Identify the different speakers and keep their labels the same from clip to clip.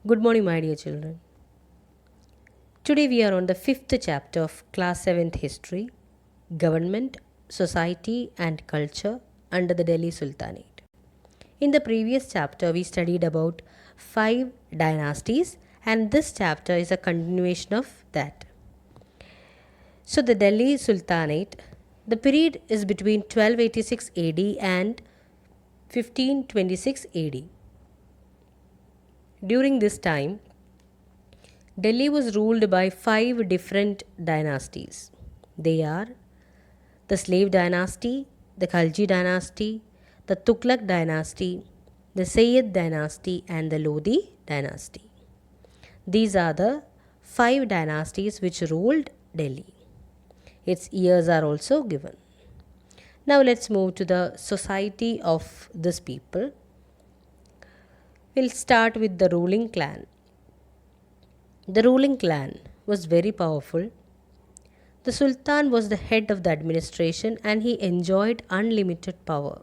Speaker 1: Good morning, my dear children. Today we are on the fifth chapter of Class 7th History, Government, Society and Culture under the Delhi Sultanate. In the previous chapter, we studied about five dynasties, and this chapter is a continuation of that. So, the Delhi Sultanate, the period is between 1286 AD and 1526 AD. During this time, Delhi was ruled by five different dynasties. They are the Slave dynasty, the Khalji dynasty, the Tughlaq dynasty, the Sayyid dynasty, and the Lodi dynasty. These are the five dynasties which ruled Delhi. Its years are also given. Now let's move to the society of this people. We'll start with the ruling clan. The ruling clan was very powerful. The Sultan was the head of the administration and he enjoyed unlimited power.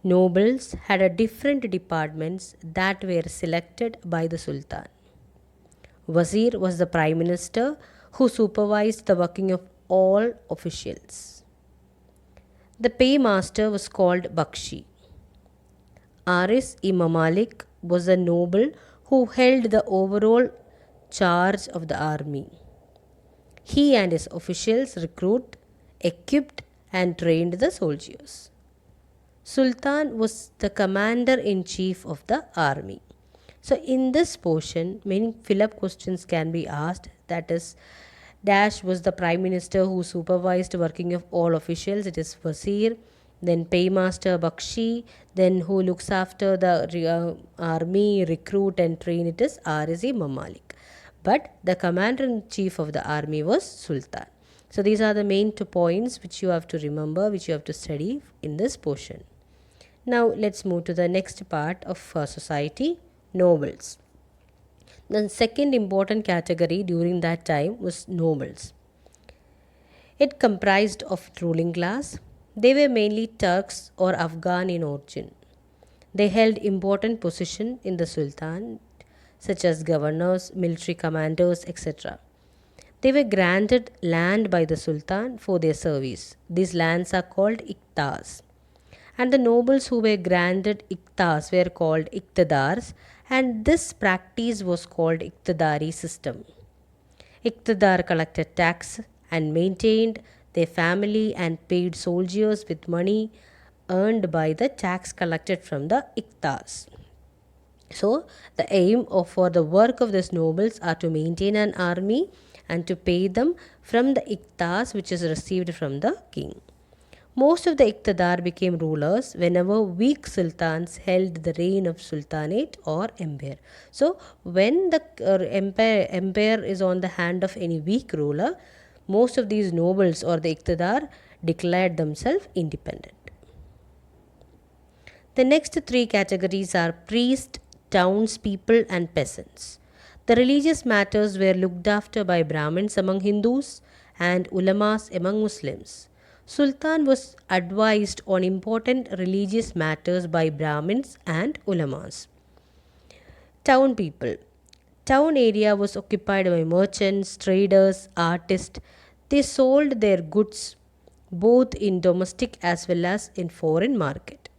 Speaker 1: Nobles had a different departments that were selected by the Sultan. Wazir was the prime minister who supervised the working of all officials. The paymaster was called Bakshi. Aris-i Mamalik was a noble who held the overall charge of the army. He and his officials recruited, equipped, and trained the soldiers. Sultan was the commander in chief of the army. So, in this portion, many fill up questions can be asked. That is, Dash was the prime minister who supervised working of all officials. It is Wazir, then paymaster Bakshi, then who looks after the army, recruit, and train. It is RSE Mamalik. But the commander in chief of the army was Sultan. So, these are the main 2 points which you have to remember, which you have to study in this portion. Now, let's move to the next part of society, nobles. The second important category during that time was nobles. It comprised of ruling class. They were mainly Turks or Afghan in origin. They held important position in the Sultan, such as governors, military commanders, etc. They were granted land by the Sultan for their service. These lands are called iktas. And the nobles who were granted iktas were called iktidars, and this practice was called iktidari system. Iktidar collected tax and maintained their family and paid soldiers with money earned by the tax collected from the iktas. So, the aim for the work of these nobles are to maintain an army and to pay them from the iktas which is received from the king. Most of the Iqtidar became rulers whenever weak sultans held the reign of sultanate or empire. So, when the empire is on the hand of any weak ruler, most of these nobles or the Iqtidar declared themselves independent. The next three categories are priest, townspeople, and peasants. The religious matters were looked after by Brahmins among Hindus and ulamas among Muslims. Sultan was advised on important religious matters by Brahmins and ulamas. Town people. Town area was occupied by merchants, traders, artists. They sold their goods both in domestic as well as in foreign market.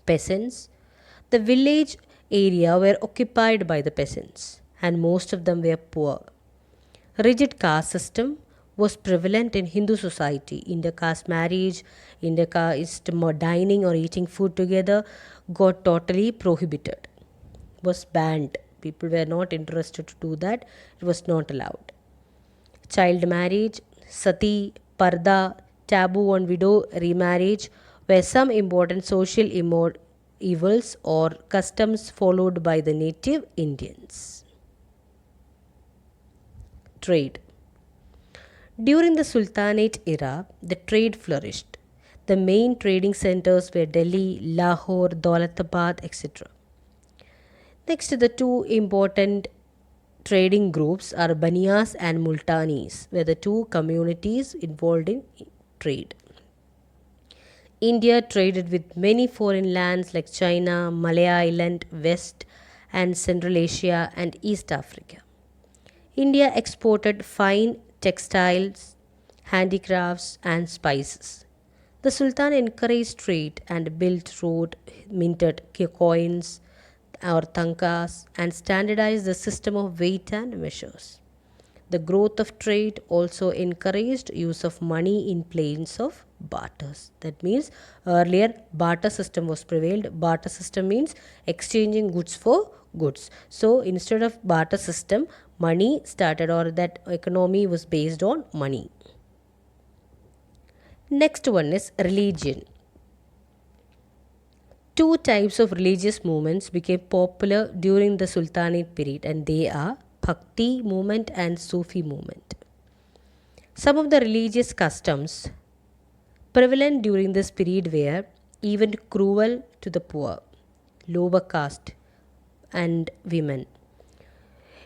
Speaker 1: Peasants. The village area were occupied by the peasants and most of them were poor. Rigid caste system was prevalent in Hindu society. Intercaste marriage, intercaste dining or eating food together got totally prohibited, was banned. People were not interested to do that. It was not allowed. Child marriage, sati, parda, taboo on widow remarriage were some important social evils or customs followed by the native Indians. Trade. During the Sultanate era, the trade flourished. The main trading centers were Delhi, Lahore, Daulatabad, etc. Next, the two important trading groups are Baniyas and Multanis, were the two communities involved in trade. India traded with many foreign lands like China, Malaya Island, West and Central Asia and East Africa. India exported fine textiles, handicrafts, and spices. The Sultan encouraged trade and built road, minted coins or tankas, and standardized the system of weight and measures. The growth of trade also encouraged use of money in place of barters. That means earlier barter system was prevailed. Barter system means exchanging goods for goods. So instead of barter system, money started, or that economy was based on money. Next one is religion. Two types of religious movements became popular during the Sultanate period, and they are Bhakti movement and Sufi movement. Some of the religious customs prevalent during this period were even cruel to the poor, lower caste, and women.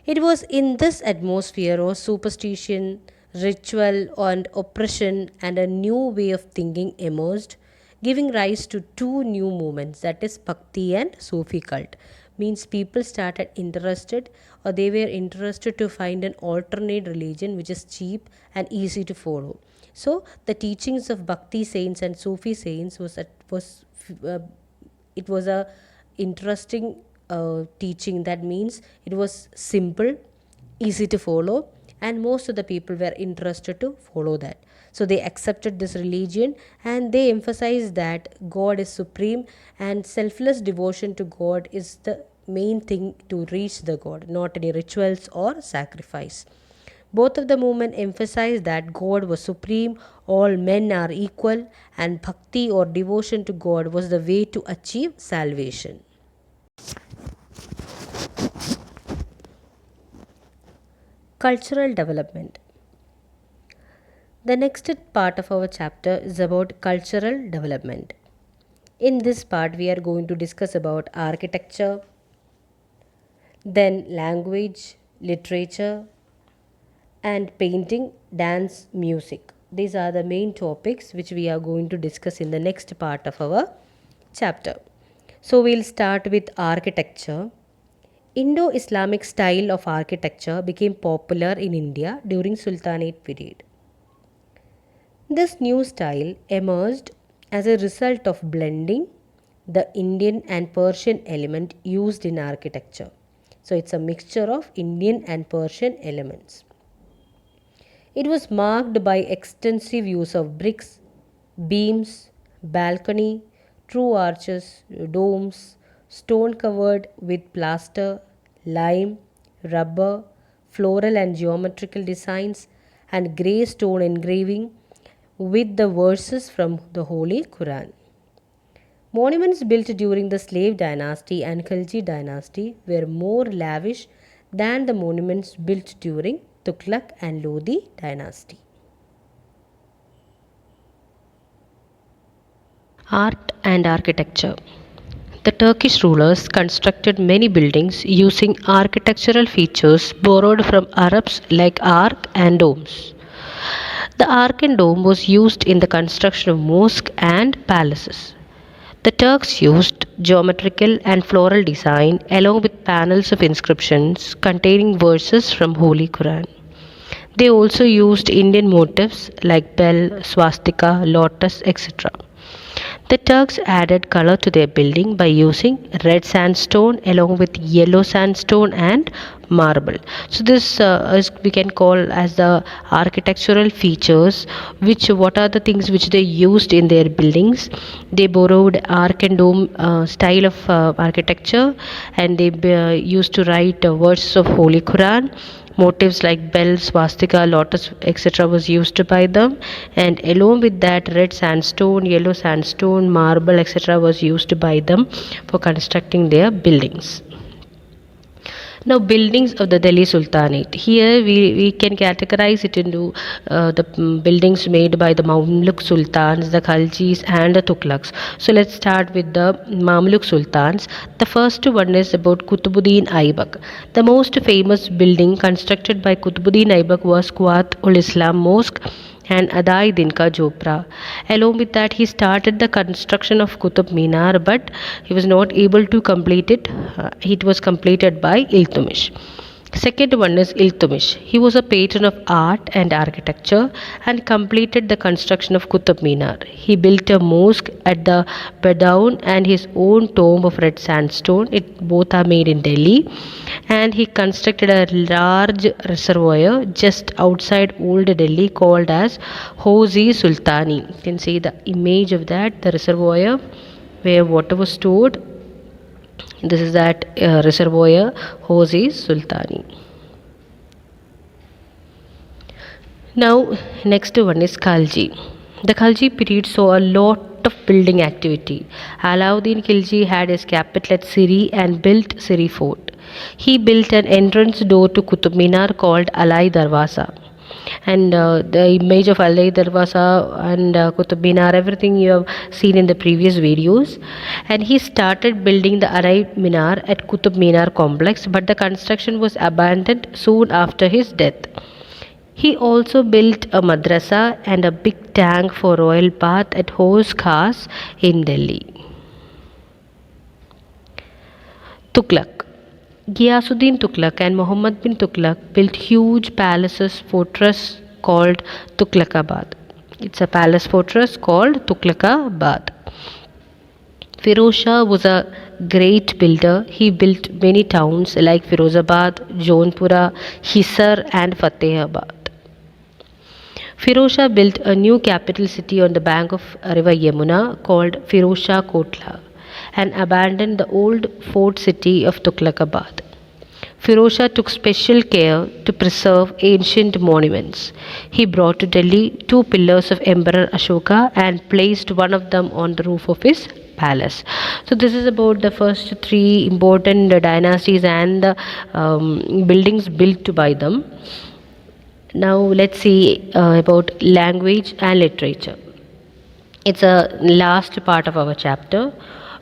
Speaker 1: It was in this atmosphere of superstition, ritual, and oppression, and a new way of thinking emerged, giving rise to two new movements, that is Bhakti and Sufi cult. Means people started interested, or they were interested to find an alternate religion which is cheap and easy to follow. So the teachings of Bhakti saints and Sufi saints uh, it was a interesting teaching. That means it was simple, easy to follow, and most of the people were interested to follow that. So they accepted this religion, and they emphasized that God is supreme and selfless devotion to God is the main thing to reach the God, not any rituals or sacrifice. Both of the movement emphasized that God was supreme, all men are equal, and bhakti or devotion to God was the way to achieve salvation. Cultural development. The next part of our chapter is about cultural development. In this part, we are going to discuss about architecture, then language, literature, and painting, dance, music. These are the main topics which we are going to discuss in the next part of our chapter. So we'll start with architecture. Indo-Islamic style of architecture became popular in India during Sultanate period. This new style emerged as a result of blending the Indian and Persian element used in architecture. So it's a mixture of Indian and Persian elements. It was marked by extensive use of bricks, beams, balcony, true arches, domes, stone covered with plaster, lime, rubber, floral and geometrical designs, and grey stone engraving with the verses from the Holy Quran. Monuments built during the slave dynasty and Khilji dynasty were more lavish than the monuments built during Tughlaq and Lodi dynasty. Art and architecture. The Turkish rulers constructed many buildings using architectural features borrowed from Arabs like arc and domes. The arc and dome was used in the construction of mosques and palaces. The Turks used geometrical and floral design along with panels of inscriptions containing verses from Holy Quran. They also used Indian motifs like bell, swastika, lotus, etc. The Turks added color to their building by using red sandstone along with yellow sandstone and marble. So this is we can call as the architectural features. Which what are the things which they used in their buildings? They borrowed arc and dome style of architecture, and they used to write verses of Holy Quran. Motifs like bell, swastika, lotus, etc. was used by them, and along with that, red sandstone, yellow sandstone, marble, etc. was used by them for constructing their buildings. Now, buildings of the Delhi Sultanate. Here we can categorize it into the buildings made by the Mamluk Sultans, the Khaljis, and the Tughlaqs. So let's start with the Mamluk Sultans. The first one is about Qutbuddin Aibak. The most famous building constructed by Qutbuddin Aibak was Quwat ul Islam Mosque, and Adai Dinka Chopra. Along with that, he started the construction of Qutub Minar, but he was not able to complete it. It was completed by Iltutmish. Second one is Iltutmish. He was a patron of art and architecture and completed the construction of Qutub Minar. He built a mosque at the Badaun and his own tomb of red sandstone. It both are made in Delhi. And he constructed a large reservoir just outside Old Delhi called as Hauzi Sultani. You can see the image of that, the reservoir where water was stored. This is that reservoir, Hauzi Sultani. Now, next one is Khalji. The Khalji period saw a lot of building activity. Alauddin Khilji had his capital at Siri and built Siri Fort. He built an entrance door to Qutub Minar called Alai Darwaza. And the image of Alai Darwaza and Qutub Minar, everything you have seen in the previous videos. And he started building the Alai Minar at Qutub Minar complex, but the construction was abandoned soon after his death. He also built a madrasa and a big tank for royal bath at Hauz Khas in Delhi. Tughlaq. Ghiyasuddin Tughlaq and Muhammad bin Tughlaq built huge palaces fortress called Tughlaqabad. It's a palace fortress called Tughlaqabad. Firoz Shah was a great builder. He built many towns like Firozabad, Jaunpura, Hisar and Fatehabad. Firoz Shah built a new capital city on the bank of river Yamuna called Firoz Shah Kotla and abandoned the old fort city of Tughlaqabad. Firoz Shah took special care to preserve ancient monuments. He brought to Delhi 2 pillars of Emperor Ashoka and placed one of them on the roof of his palace. So this is about the first 3 important dynasties and the buildings built by them. Now let's see about language and literature. It's a last part of our chapter.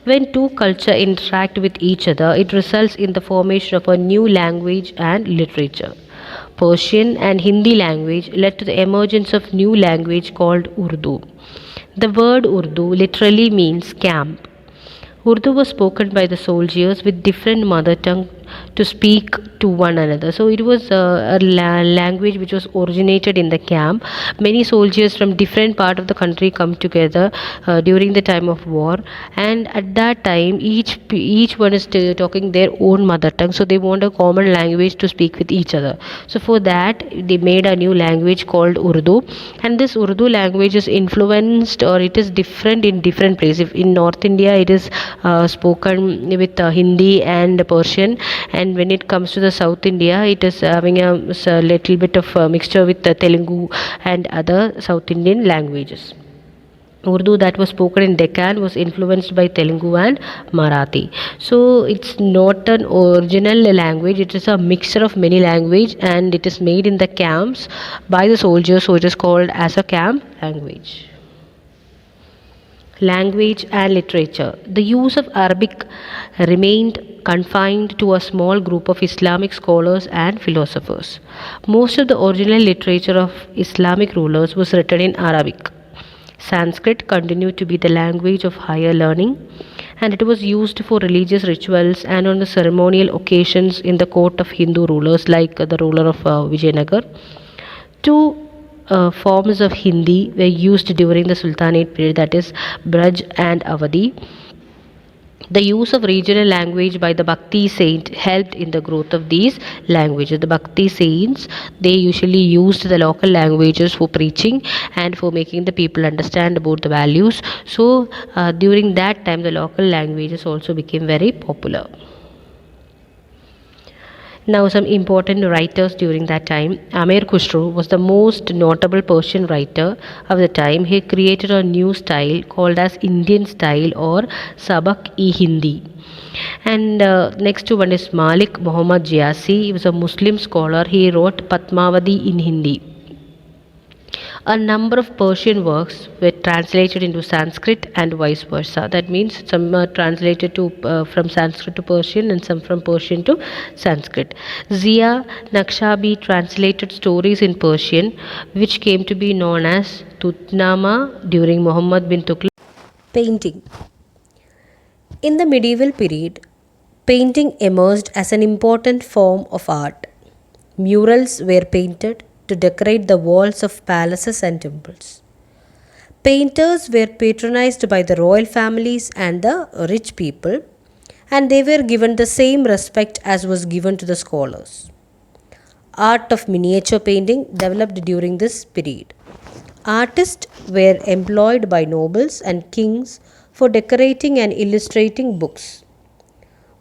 Speaker 1: When two cultures interact with each other, it results in the formation of a new language and literature. Persian and Hindi language led to the emergence of new language called Urdu. The word Urdu literally means camp. Urdu was spoken by the soldiers with different mother tongue to speak to one another. So it was a language which was originated in the camp. Many soldiers from different part of the country come together during the time of war, and at that time each one is talking their own mother tongue. So they want a common language to speak with each other. So for that they made a new language called Urdu, and this Urdu language is influenced or it is different in different places. In North India it is spoken with Hindi and Persian, and when it comes to the South India it is having a little bit of mixture with Telugu and other South Indian languages. Urdu that was spoken in Deccan was influenced by Telugu and Marathi. So it's not an original language, it is a mixture of many language, and it is made in the camps by the soldiers, so it is called as a camp language. Language and literature. The use of Arabic remained confined to a small group of Islamic scholars and philosophers. Most of the original literature of Islamic rulers was written in Arabic. Sanskrit continued to be the language of higher learning, and it was used for religious rituals and on the ceremonial occasions in the court of Hindu rulers like the ruler of Vijayanagar. Two forms of Hindi were used during the Sultanate period, that is Braj and Awadhi. The use of regional language by the Bhakti saint helped in the growth of these languages. The Bhakti saints, they usually used the local languages for preaching and for making the people understand about the values. So during that time the local languages also became very popular. Now some important writers during that time. Amir Khusro was the most notable Persian writer of the time. He created a new style called as Indian style or Sabak-e-Hindi. And next one is Malik Muhammad Jayasi. He was a Muslim scholar. He wrote Padmavati in Hindi. A number of Persian works were translated into Sanskrit and vice versa. That means some are translated to from Sanskrit to Persian and some from Persian to Sanskrit. Zia Naqshbandi translated stories in Persian, which came to be known as Tutnama during Muhammad bin Tughlaq. Painting. In the medieval period, painting emerged as an important form of art. Murals were painted to decorate the walls of palaces and temples. Painters were patronized by the royal families and the rich people, and they were given the same respect as was given to the scholars. Art of miniature painting developed during this period. Artists were employed by nobles and kings for decorating and illustrating books.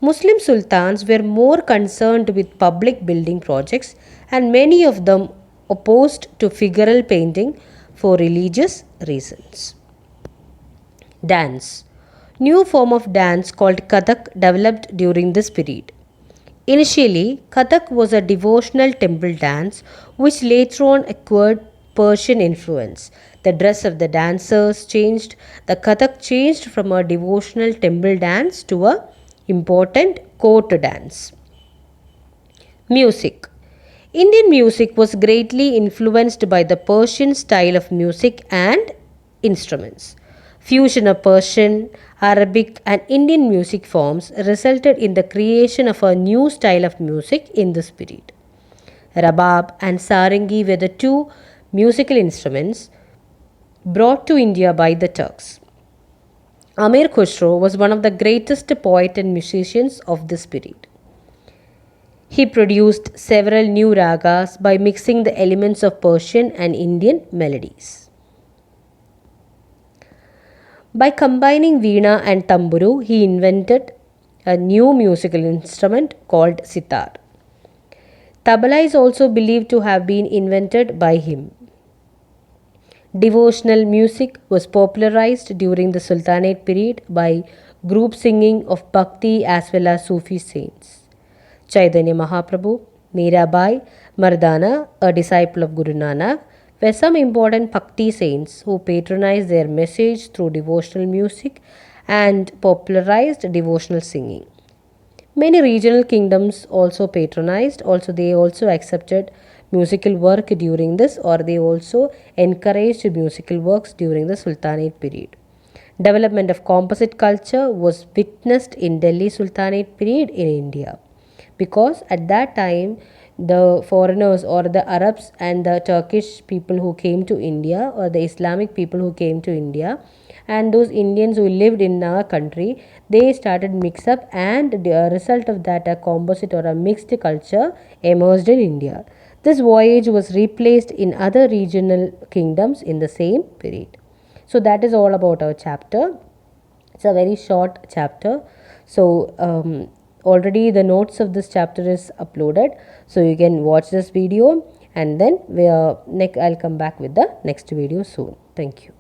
Speaker 1: Muslim sultans were more concerned with public building projects, and many of them opposed to figural painting for religious reasons. Dance. New form of dance called Kathak developed during this period. Initially, Kathak was a devotional temple dance which later on acquired Persian influence. The dress of the dancers changed. The Kathak changed from a devotional temple dance to a important court dance. Music. Indian music was greatly influenced by the Persian style of music and instruments. Fusion of Persian, Arabic, and Indian music forms resulted in the creation of a new style of music in this period. Rabab and Sarangi were the two musical instruments brought to India by the Turks. Amir Khusro was one of the greatest poets and musicians of this period. He produced several new ragas by mixing the elements of Persian and Indian melodies. By combining veena and tamburu, he invented a new musical instrument called sitar. Tabla is also believed to have been invented by him. Devotional music was popularized during the Sultanate period by group singing of Bhakti as well as Sufi saints. Chaitanya Mahaprabhu, Mirabai, Mardana, a disciple of Guru Nanak, were some important Bhakti saints who patronized their message through devotional music and popularized devotional singing. Many regional kingdoms also patronized, they also accepted musical work during this, or they also encouraged musical works during the Sultanate period. Development of composite culture was witnessed in Delhi Sultanate period in India, because at that time the foreigners or the Arabs and the Turkish people who came to India, or the Islamic people who came to India, and those Indians who lived in our country, they started mix up, and the result of that, a composite or a mixed culture emerged in India. This voyage was replaced in other regional kingdoms in the same period. So that is all about our chapter. It's a very short chapter. So already the notes of this chapter is uploaded, so you can watch this video, and then I'll come back with the next video soon. Thank you.